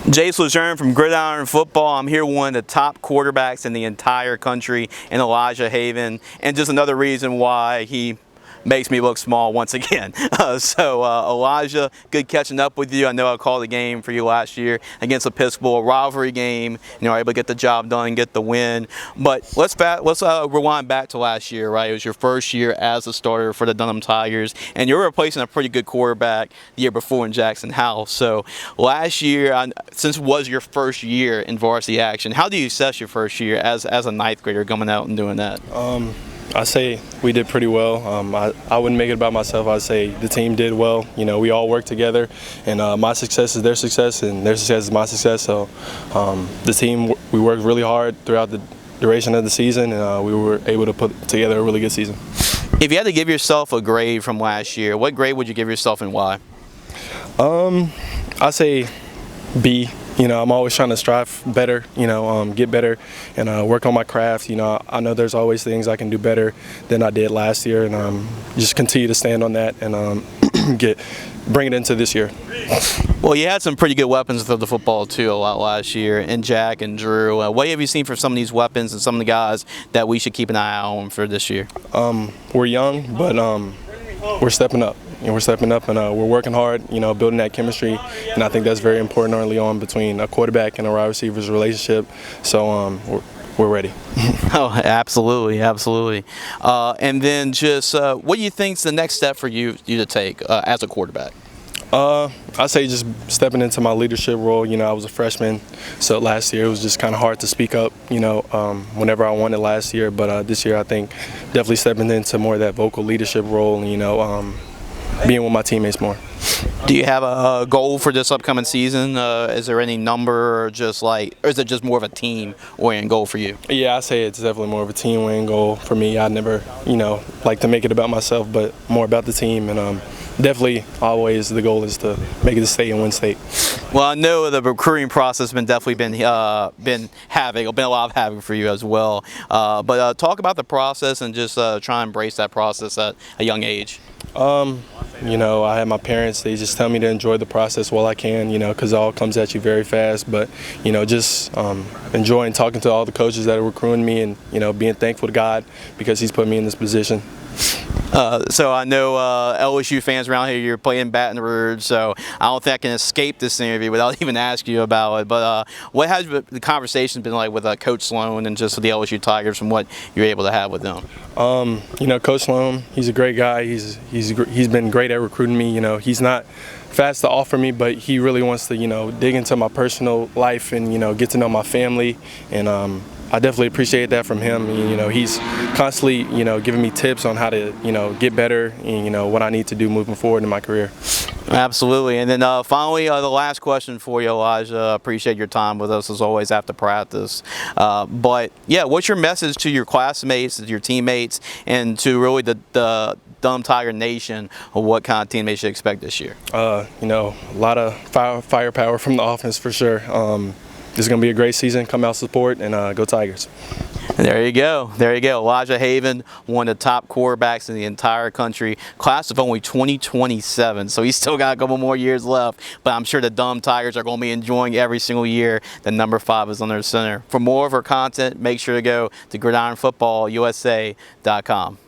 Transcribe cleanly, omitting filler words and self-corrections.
Jace Lejeune from Gridiron Football. I'm here with one of the top quarterbacks in the entire country in Elijah Haven, and just another reason why he makes me look small once again. Elijah, good catching up with you. I know I called the game for you last year against Episcopal, a rivalry game. You know, able to get the job done and get the win. But let's rewind back to last year, right? It was your first year as a starter for the Dunham Tigers, and you're replacing a pretty good quarterback the year before in Jackson House. So last year, since it was your first year in varsity action, how do you assess your first year as a ninth grader coming out and doing that? I say we did pretty well. I wouldn't make it about myself. I'd say the team did well. You know, we all worked together, and my success is their success, and their success is my success. So the team, we worked really hard throughout the duration of the season, and we were able to put together a really good season. If you had to give yourself a grade from last year, what grade would you give yourself and why? I say B. You know, I'm always trying to strive better, you know, get better and work on my craft. You know, I know there's always things I can do better than I did last year, and just continue to stand on that and bring it into this year. Well, you had some pretty good weapons for the football too a lot last year, and Jack and Drew. What have you seen for some of these weapons and some of the guys that we should keep an eye on for this year? We're young, but we're stepping up. You know, we're stepping up and we're working hard, you know, building that chemistry, and I think that's very important early on between a quarterback and a wide receiver's relationship. So we're ready. Oh, absolutely, absolutely. And then just what do you think's the next step for you to take as a quarterback? I say just stepping into my leadership role. You know, I was a freshman, so last year it was just kind of hard to speak up, you know, whenever I wanted last year. But this year I think definitely stepping into more of that vocal leadership role, you know, being with my teammates more. Do you have a goal for this upcoming season? Is there any number, or just or is it just more of a team-oriented goal for you? Yeah, I say it's definitely more of a team-oriented goal for me. I never, you know, like to make it about myself, but more about the team. And definitely, always the goal is to make it to state and win state. Well, I know the recruiting process has definitely been a lot of havoc for you as well. But talk about the process and just try and embrace that process at a young age. You know, I had my parents, they just tell me to enjoy the process while I can, you know, because it all comes at you very fast. But, you know, just enjoying talking to all the coaches that are recruiting me and, you know, being thankful to God because He's put me in this position. So I know LSU fans around here, you're playing Baton Rouge, so I don't think I can escape this interview without even asking you about it. But what has the conversation been like with Coach Sloan and just with the LSU Tigers from what you're able to have with them? You know, Coach Sloan, he's a great guy. He's been great at recruiting me. You know, he's not fast to offer me, but he really wants to, you know, dig into my personal life and, you know, get to know my family. And I definitely appreciate that from him. You know, he's constantly, you know, giving me tips on how to, you know, get better and, you know, what I need to do moving forward in my career. Absolutely. And then finally, the last question for you, Elijah. Appreciate your time with us as always after practice. But yeah, what's your message to your classmates, to your teammates, and to really the Dunham Tiger Nation of what kind of team they should expect this year? You know, a lot of firepower from the offense for sure. This is going to be a great season. Come out, support, and go Tigers. There you go. There you go. Elijah Haven, one of the top quarterbacks in the entire country. Class of only 2027, so he's still got a couple more years left. But I'm sure the Dunham Tigers are going to be enjoying every single year that number 5 is on their center. For more of our content, make sure to go to gridironfootballusa.com.